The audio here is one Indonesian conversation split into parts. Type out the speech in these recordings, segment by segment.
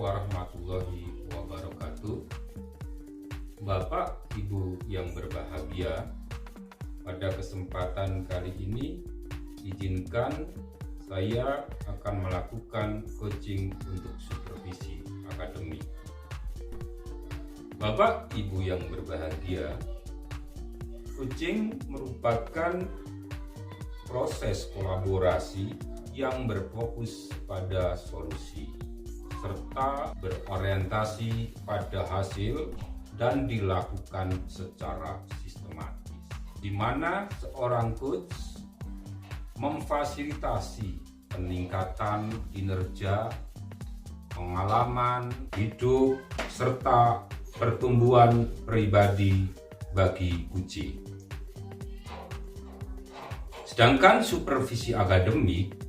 warahmatullahi wabarakatuh. Bapak Ibu yang berbahagia, pada kesempatan kali ini izinkan saya akan melakukan coaching untuk supervisi akademik. Bapak Ibu yang berbahagia, coaching merupakan proses kolaborasi yang berfokus pada solusi serta berorientasi pada hasil dan dilakukan secara sistematis, di mana seorang coach memfasilitasi peningkatan kinerja, pengalaman hidup, serta pertumbuhan pribadi bagi coaching. Sedangkan supervisi akademik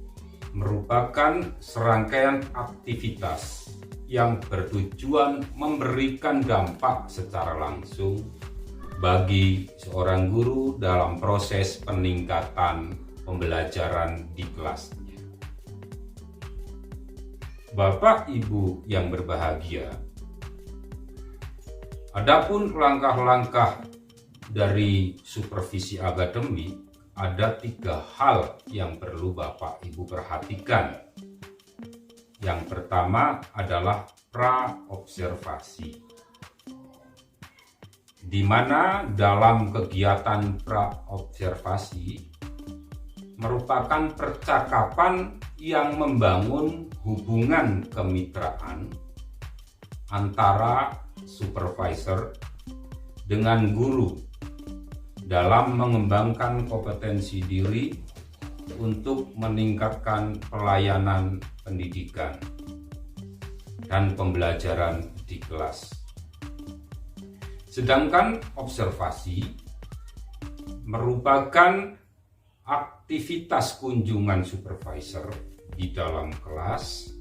merupakan serangkaian aktivitas yang bertujuan memberikan dampak secara langsung bagi seorang guru dalam proses peningkatan pembelajaran di kelasnya. Bapak Ibu yang berbahagia, adapun langkah-langkah dari supervisi akademik, ada 3 hal yang perlu Bapak Ibu perhatikan. Yang pertama adalah pra-observasi, di mana dalam kegiatan pra-observasi merupakan percakapan yang membangun hubungan kemitraan antara supervisor dengan guru dalam mengembangkan kompetensi diri untuk meningkatkan pelayanan pendidikan dan pembelajaran di kelas. Sedangkan observasi merupakan aktivitas kunjungan supervisor di dalam kelas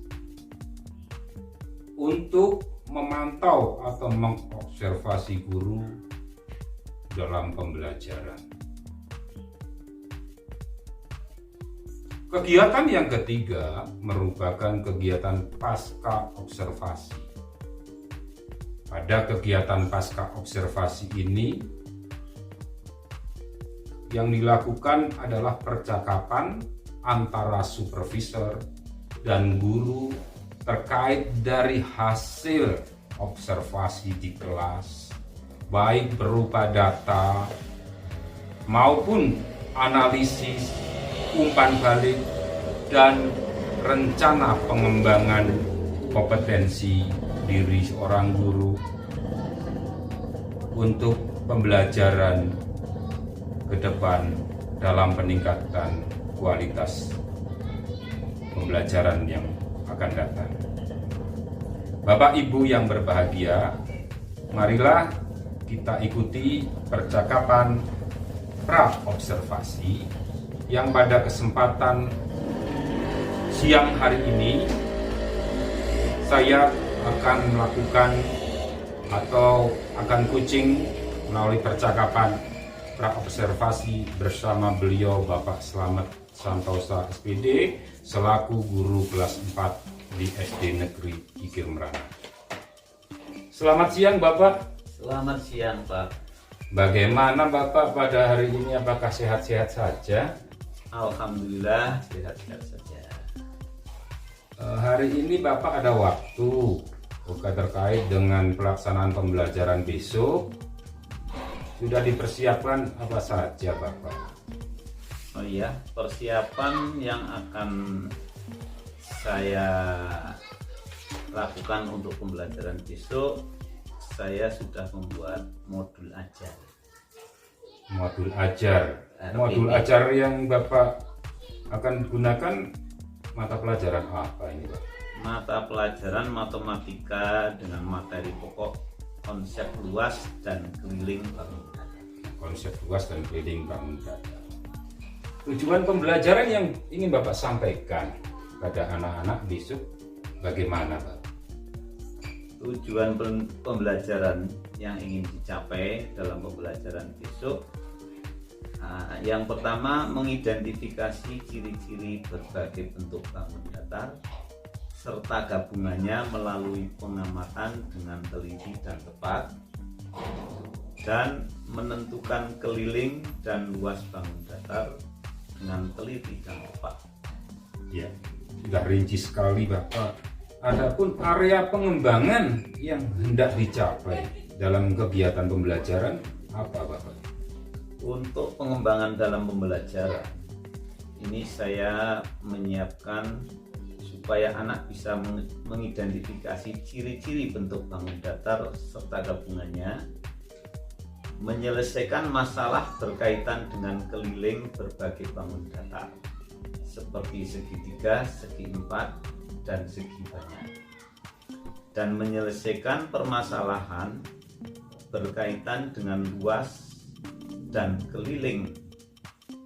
untuk memantau atau mengobservasi guru dalam pembelajaran. Kegiatan yang ketiga merupakan kegiatan pasca observasi. Pada kegiatan pasca observasi ini yang dilakukan adalah percakapan antara supervisor dan guru terkait dari hasil observasi di kelas, baik berupa data maupun analisis, umpan balik, dan rencana pengembangan kompetensi diri seorang guru untuk pembelajaran ke depan dalam peningkatan kualitas pembelajaran yang akan datang. Bapak Ibu yang berbahagia, marilah kita ikuti percakapan pra-observasi yang pada kesempatan siang hari ini saya akan melakukan atau akan coaching melalui percakapan pra-observasi bersama beliau Bapak Slamet Santosa SPD selaku guru kelas 4 di SD Negeri Kikir Merana. Selamat siang Bapak. Selamat siang Pak. Bagaimana Bapak pada hari ini, apakah sehat-sehat saja? Alhamdulillah sehat-sehat saja. Hari ini Bapak ada waktu terkait dengan pelaksanaan pembelajaran besok. Sudah dipersiapkan apa saja Bapak? Oh iya, persiapan yang akan saya lakukan untuk pembelajaran besok, saya sudah membuat modul ajar. Modul ajar. Modul ajar yang Bapak akan gunakan mata pelajaran apa ini Pak? Mata pelajaran matematika dengan materi pokok konsep luas dan keliling bangun data. Konsep luas dan keliling bangun data. Tujuan pembelajaran yang ingin Bapak sampaikan pada anak-anak besok bagaimana Pak? Tujuan pembelajaran yang ingin dicapai dalam pembelajaran besok, yang pertama mengidentifikasi ciri-ciri berbagai bentuk bangun datar serta gabungannya melalui pengamatan dengan teliti dan tepat, dan menentukan keliling dan luas bangun datar dengan teliti dan tepat. Ya, sudah rinci sekali Bapak. Adapun area pengembangan yang hendak dicapai dalam kegiatan pembelajaran apa Bapak? Untuk pengembangan dalam pembelajaran ini saya menyiapkan supaya anak bisa mengidentifikasi ciri-ciri bentuk bangun datar serta gabungannya, menyelesaikan masalah berkaitan dengan keliling berbagai bangun datar seperti segitiga, segi empat, dan segi banyak, dan menyelesaikan permasalahan berkaitan dengan luas dan keliling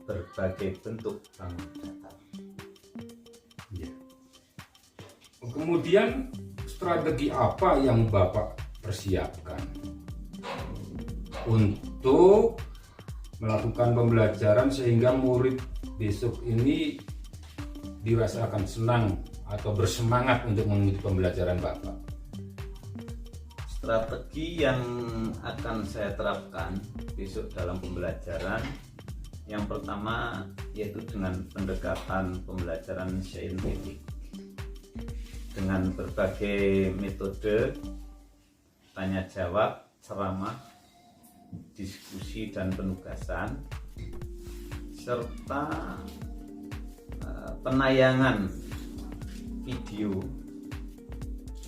berbagai bentuk bangun datar. Ya. Kemudian strategi apa yang Bapak persiapkan untuk melakukan pembelajaran sehingga murid besok ini dirasakan senang atau bersemangat untuk mengikuti pembelajaran Bapak? Strategi yang akan saya terapkan besok dalam pembelajaran, yang pertama yaitu dengan pendekatan pembelajaran saintifik dengan berbagai metode tanya jawab, ceramah, diskusi dan penugasan, serta penayangan video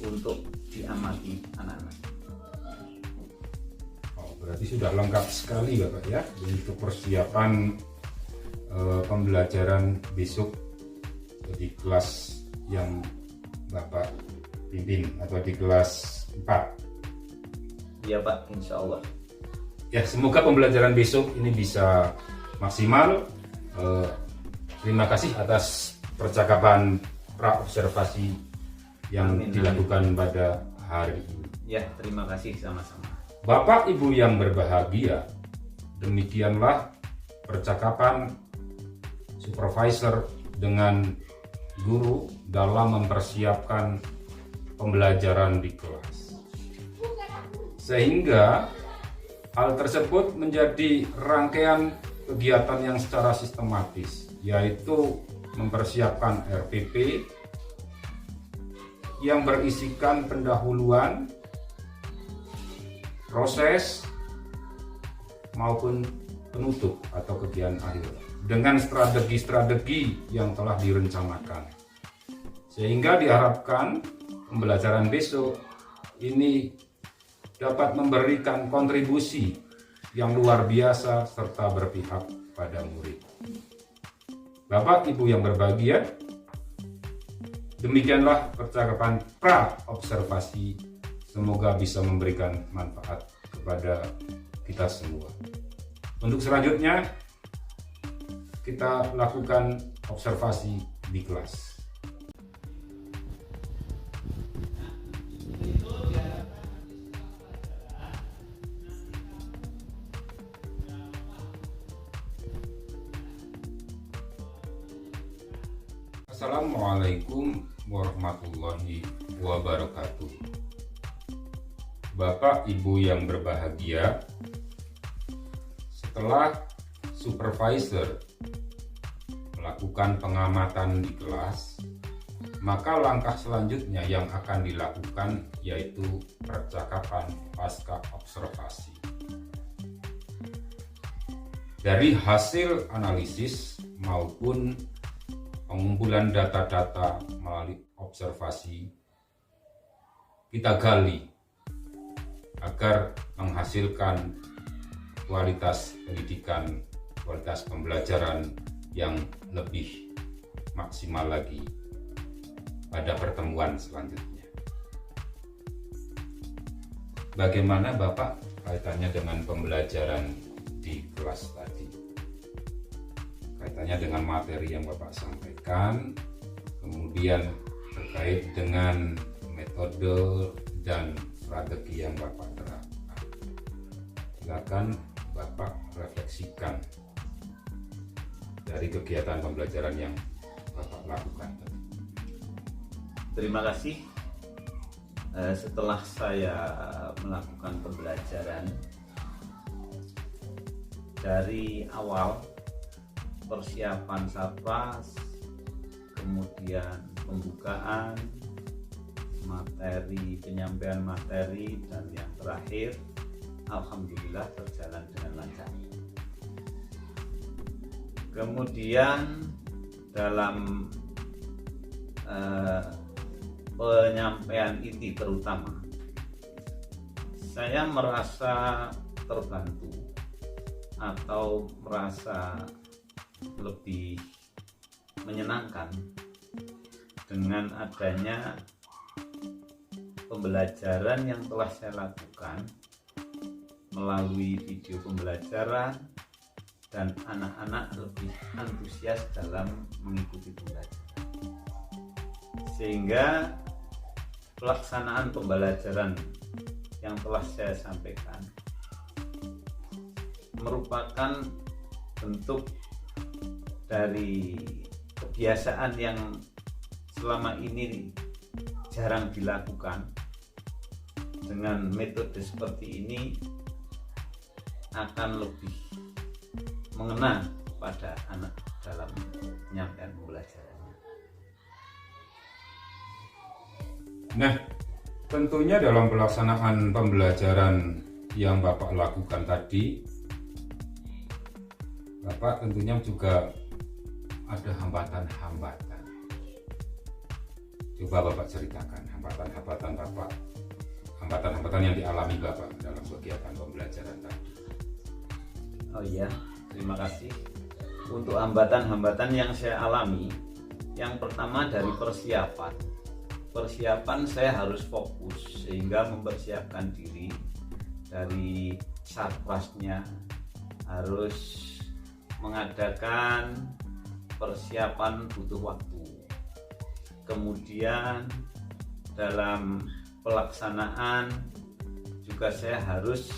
untuk diamati anak-anak. Oh, berarti sudah lengkap sekali Bapak ya untuk persiapan pembelajaran besok di kelas yang Bapak pimpin atau di kelas 4. Iya Pak, insya Allah. Ya, semoga pembelajaran besok ini bisa maksimal. Terima kasih atas percakapan pra-observasi yang dilakukan pada hari ini. Ya, terima kasih sama-sama. Bapak Ibu yang berbahagia, demikianlah percakapan supervisor dengan guru dalam mempersiapkan pembelajaran di kelas. Sehingga hal tersebut menjadi rangkaian kegiatan yang secara sistematis, yaitu mempersiapkan RPP yang berisikan pendahuluan, proses, maupun penutup atau kegiatan akhir dengan strategi-strategi yang telah direncanakan, sehingga diharapkan pembelajaran besok ini dapat memberikan kontribusi yang luar biasa serta berpihak pada murid. Bapak Ibu yang berbahagia, demikianlah percakapan pra-observasi, semoga bisa memberikan manfaat kepada kita semua. Untuk selanjutnya kita lakukan observasi di kelas. Assalamualaikum warahmatullahi wabarakatuh. Bapak Ibu yang berbahagia, setelah supervisor melakukan pengamatan di kelas, maka langkah selanjutnya yang akan dilakukan yaitu percakapan pasca observasi. Dari hasil analisis maupun pengumpulan data-data melalui observasi, kita gali agar menghasilkan kualitas pendidikan, kualitas pembelajaran yang lebih maksimal lagi pada pertemuan selanjutnya. Bagaimana Bapak kaitannya dengan pembelajaran di kelas tadi? Kaitannya dengan materi yang Bapak sampaikan, kemudian terkait dengan metode dan strategi yang Bapak terapkan. Silakan Bapak refleksikan dari kegiatan pembelajaran yang Bapak lakukan. Terima kasih. Setelah saya melakukan pembelajaran dari awal, persiapan sarpras, kemudian pembukaan materi, penyampaian materi, dan yang terakhir, alhamdulillah berjalan dengan lancar. Kemudian dalam penyampaian inti terutama, saya merasa terbantu atau merasa lebih menyenangkan dengan adanya pembelajaran yang telah saya lakukan melalui video pembelajaran, dan anak-anak lebih antusias dalam mengikuti pembelajaran, sehingga pelaksanaan pembelajaran yang telah saya sampaikan merupakan bentuk dari kebiasaan yang selama ini jarang dilakukan. Dengan metode seperti ini akan lebih mengena pada anak dalam penyampaian pembelajarannya. Nah, tentunya dalam pelaksanaan pembelajaran yang Bapak lakukan tadi, Bapak tentunya juga ada hambatan-hambatan. Coba Bapak ceritakan hambatan-hambatan Bapak, hambatan-hambatan yang dialami Bapak dalam kegiatan pembelajaran tadi. Oh iya, terima kasih. Untuk hambatan-hambatan yang saya alami, yang pertama dari persiapan. Persiapan saya harus fokus sehingga mempersiapkan diri dari sarprasnya, harus mengadakan persiapan butuh waktu. Kemudian dalam pelaksanaan juga saya harus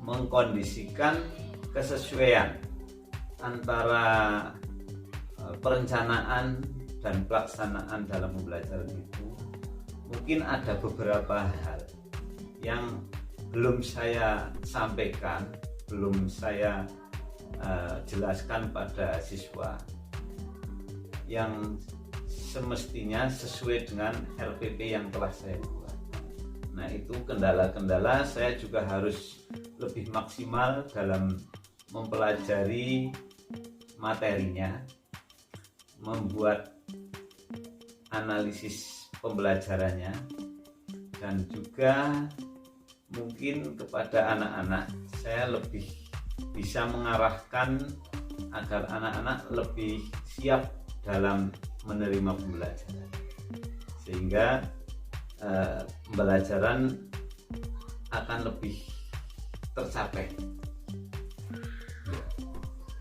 mengkondisikan kesesuaian antara perencanaan dan pelaksanaan dalam pembelajaran itu. Mungkin ada beberapa hal yang belum saya sampaikan, belum saya jelaskan pada siswa, yang semestinya sesuai dengan RPP yang telah saya buat. Nah, itu kendala-kendala. Saya juga harus lebih maksimal dalam mempelajari materinya, membuat analisis pembelajarannya, dan juga mungkin kepada anak-anak saya lebih bisa mengarahkan agar anak-anak lebih siap dalam menerima pembelajaran, sehingga pembelajaran akan lebih tercapai.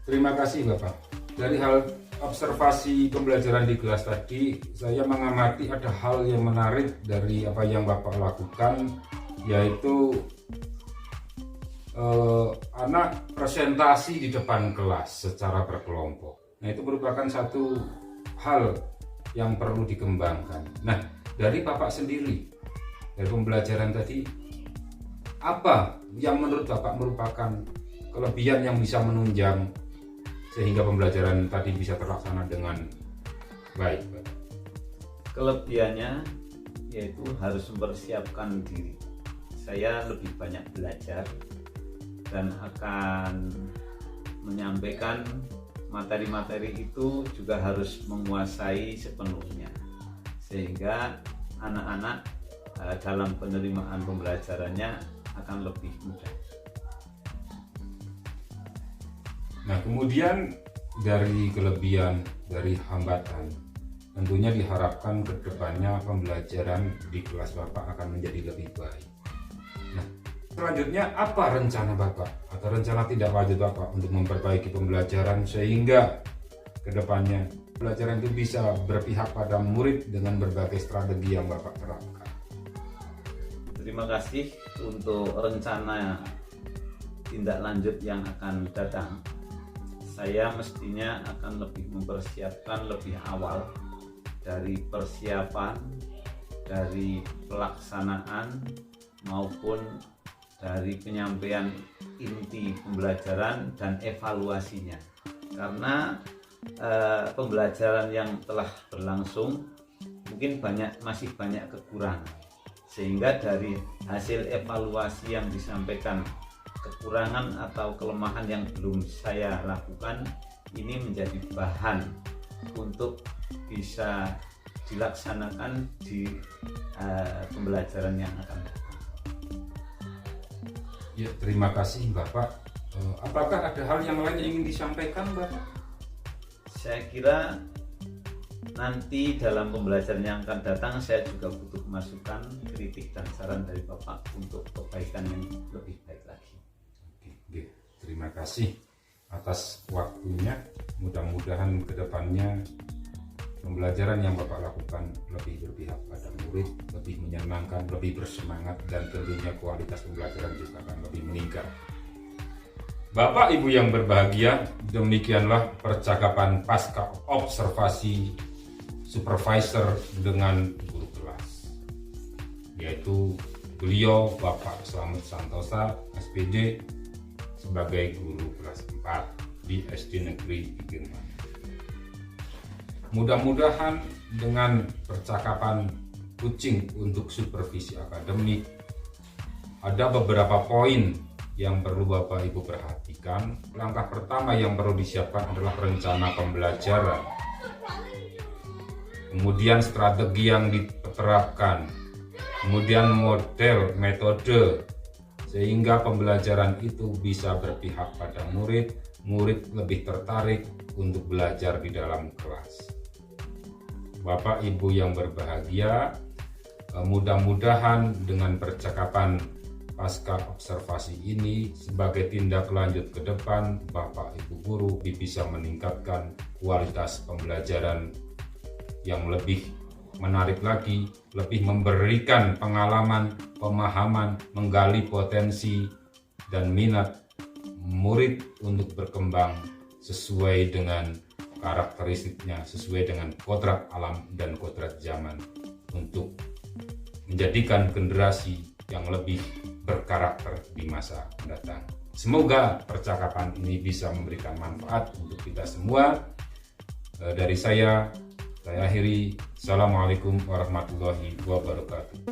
Terima kasih Bapak. Dari hal observasi pembelajaran di kelas tadi, saya mengamati ada hal yang menarik dari apa yang Bapak lakukan, yaitu anak presentasi di depan kelas secara berkelompok. Nah, itu merupakan satu hal yang perlu dikembangkan. Nah, dari Bapak sendiri, dari pembelajaran tadi, apa yang menurut Bapak merupakan kelebihan yang bisa menunjang sehingga pembelajaran tadi bisa terlaksana dengan baik, Pak? Kelebihannya yaitu harus mempersiapkan diri. Saya lebih banyak belajar dan akan menyampaikan materi-materi itu juga harus menguasai sepenuhnya, sehingga anak-anak dalam penerimaan pembelajarannya akan lebih mudah. Nah, kemudian dari kelebihan, dari hambatan, tentunya diharapkan ke depannya pembelajaran di kelas Bapak akan menjadi lebih baik. Nah, selanjutnya apa rencana Bapak atau rencana tidak lanjut Bapak untuk memperbaiki pembelajaran sehingga ke depannya pelajaran itu bisa berpihak pada murid dengan berbagai strategi yang Bapak terapkan? Terima kasih. Untuk rencana tindak lanjut yang akan datang, saya mestinya akan lebih mempersiapkan lebih awal dari persiapan, dari pelaksanaan, maupun dari penyampaian inti pembelajaran dan evaluasinya. Karena pembelajaran yang telah berlangsung mungkin masih banyak kekurangan, sehingga dari hasil evaluasi yang disampaikan, kekurangan atau kelemahan yang belum saya lakukan ini menjadi bahan untuk bisa dilaksanakan di pembelajaran yang akan datang. Ya, terima kasih Bapak. Apakah ada hal yang lain yang ingin disampaikan Bapak? Saya kira nanti dalam pembelajaran yang akan datang saya juga butuh masukan, kritik dan saran dari Bapak untuk kebaikan yang lebih baik lagi. Oke, terima kasih atas waktunya. Mudah-mudahan kedepannya pembelajaran yang Bapak lakukan lebih berpihak pada murid, lebih menyenangkan, lebih bersemangat, dan tentunya kualitas pembelajaran juga akan lebih meningkat. Bapak Ibu yang berbahagia, demikianlah percakapan pasca observasi supervisor dengan guru kelas, yaitu beliau Bapak Slamet Santosa, SPD, sebagai guru kelas 4 di SD Negeri Igirman. Mudah-mudahan dengan percakapan kucing untuk supervisi akademik, ada beberapa poin yang perlu Bapak Ibu perhatikan. Langkah pertama yang perlu disiapkan adalah rencana pembelajaran, kemudian strategi yang diterapkan, kemudian model, metode, sehingga pembelajaran itu bisa berpihak pada murid lebih tertarik untuk belajar di dalam kelas. Bapak Ibu yang berbahagia, mudah-mudahan dengan percakapan pasca observasi ini sebagai tindak lanjut ke depan, Bapak Ibu guru bisa meningkatkan kualitas pembelajaran yang lebih menarik lagi, lebih memberikan pengalaman, pemahaman, menggali potensi dan minat murid untuk berkembang sesuai dengan karakteristiknya, sesuai dengan kodrat alam dan kodrat zaman, untuk menjadikan generasi yang lebih berkarakter di masa mendatang. Semoga percakapan ini bisa memberikan manfaat untuk kita semua. Dari saya akhiri. Assalamualaikum warahmatullahi wabarakatuh.